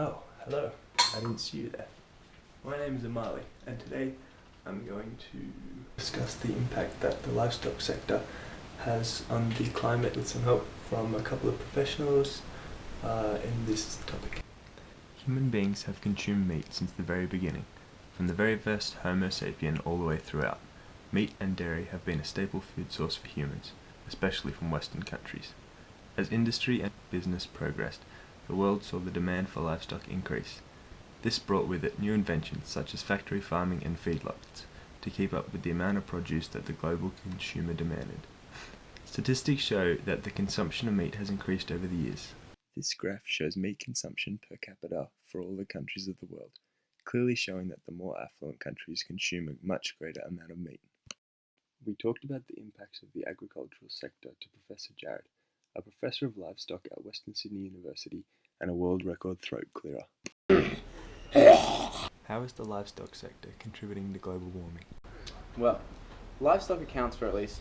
Oh, hello. I didn't see you there. My name is Amali, and today I'm going to discuss the impact that the livestock sector has on the climate with some help from a couple of professionals in this topic. Human beings have consumed meat since the very beginning, from the very first Homo sapien all the way throughout. Meat and dairy have been a staple food source for humans, especially from Western countries. As industry and business progressed, the world saw the demand for livestock increase. This brought with it new inventions such as factory farming and feedlots to keep up with the amount of produce that the global consumer demanded. Statistics show that the consumption of meat has increased over the years. This graph shows meat consumption per capita for all the countries of the world, clearly showing that the more affluent countries consume a much greater amount of meat. We talked about the impacts of the agricultural sector to Professor Jared, a professor of livestock at Western Sydney University and a world record throat clearer. How is the livestock sector contributing to global warming? Well, livestock accounts for at least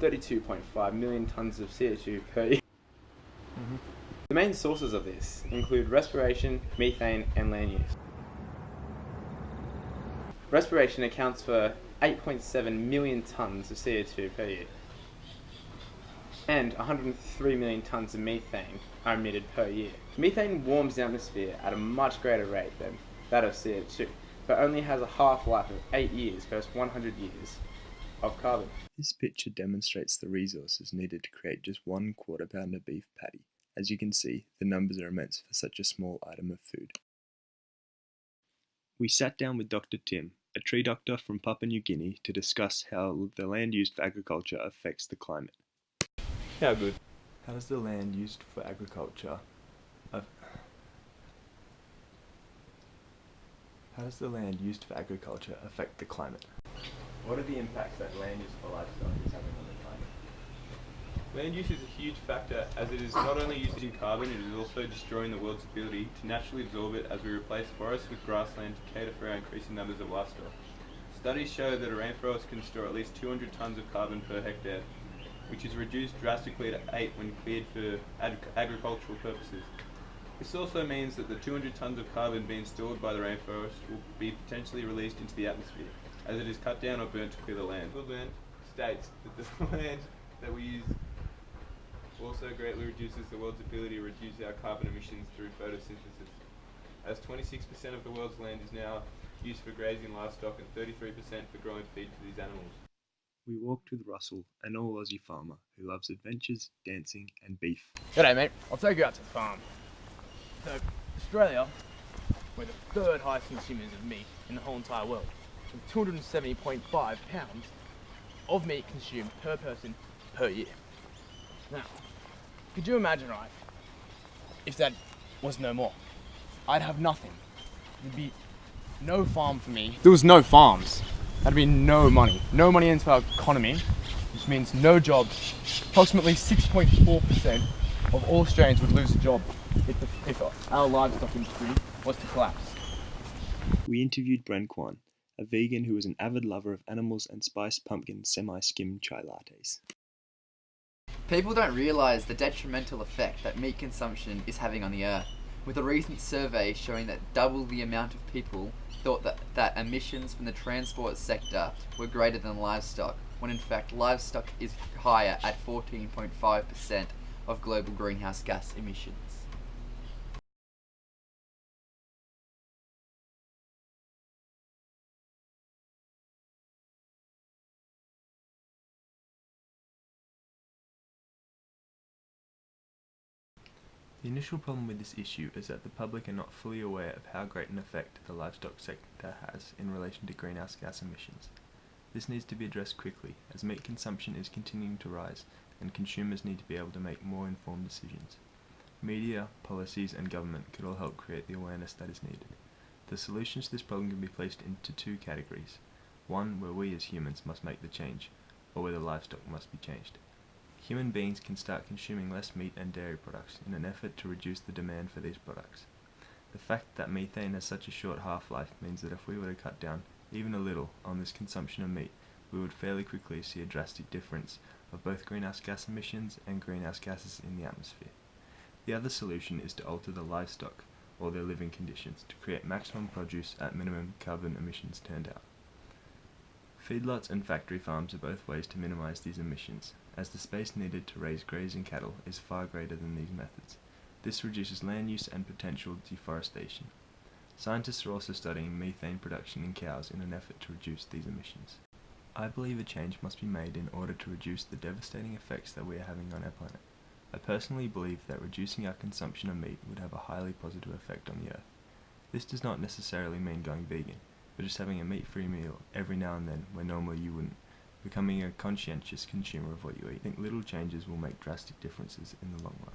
32.5 million tonnes of CO2 per year. The main sources of this include respiration, methane, and land use. Respiration accounts for 8.7 million tonnes of CO2 per year, and 103 million tonnes of methane are emitted per year. Methane warms the atmosphere at a much greater rate than that of CO2, but only has a half-life of 8 years versus 100 years of carbon. This picture demonstrates the resources needed to create just 1 quarter-pounder beef patty. As you can see, the numbers are immense for such a small item of food. We sat down with Dr. Tim, a tree doctor from Papua New Guinea, to discuss how the land used for agriculture affects the climate. How good? How does the land used for agriculture affect the climate? What are the impacts that land use for livestock is having on the climate? Land use is a huge factor, as it is not only using carbon, it is also destroying the world's ability to naturally absorb it as we replace forests with grassland to cater for our increasing numbers of livestock. Studies show that a rainforest can store at least 200 tonnes of carbon per hectare, which is reduced drastically to 8 when cleared for agricultural purposes. This also means that the 200 tonnes of carbon being stored by the rainforest will be potentially released into the atmosphere, as it is cut down or burnt to clear the land. Woodland states that the land that we use also greatly reduces the world's ability to reduce our carbon emissions through photosynthesis, as 26% of the world's land is now used for grazing livestock and 33% for growing feed for these animals. We walked with Russell, an all-Aussie farmer who loves adventures, dancing and beef. G'day mate, I'll take you out to the farm. So, Australia, we're the 3rd highest consumers of meat in the whole entire world. With 270.5 pounds of meat consumed per person per year. Now, could you imagine, right, if that was no more? I'd have nothing. There'd be no farm for me. There was no farms. That'd be no money. No money into our economy, which means no jobs. Approximately 6.4% of all Australians would lose a job if our livestock industry was to collapse. We interviewed Bren Kwan, a vegan who was an avid lover of animals and spiced pumpkin semi-skim chai lattes. People don't realise the detrimental effect that meat consumption is having on the earth, with a recent survey showing that double the amount of people thought that emissions from the transport sector were greater than livestock, when in fact livestock is higher at 14.5% of global greenhouse gas emissions. The initial problem with this issue is that the public are not fully aware of how great an effect the livestock sector has in relation to greenhouse gas emissions. This needs to be addressed quickly, as meat consumption is continuing to rise and consumers need to be able to make more informed decisions. Media, policies and government could all help create the awareness that is needed. The solutions to this problem can be placed into 2 categories. One where we as humans must make the change, or where the livestock must be changed. Human beings can start consuming less meat and dairy products in an effort to reduce the demand for these products. The fact that methane has such a short half-life means that if we were to cut down even a little on this consumption of meat, we would fairly quickly see a drastic difference of both greenhouse gas emissions and greenhouse gases in the atmosphere. The other solution is to alter the livestock, or their living conditions to create maximum produce at minimum carbon emissions turned out. Feedlots and factory farms are both ways to minimize these emissions, as the space needed to raise grazing cattle is far greater than these methods. This reduces land use and potential deforestation. Scientists are also studying methane production in cows in an effort to reduce these emissions. I believe a change must be made in order to reduce the devastating effects that we are having on our planet. I personally believe that reducing our consumption of meat would have a highly positive effect on the earth. This does not necessarily mean going vegan, but just having a meat-free meal every now and then where normally you wouldn't, becoming a conscientious consumer of what you eat. I think little changes will make drastic differences in the long run.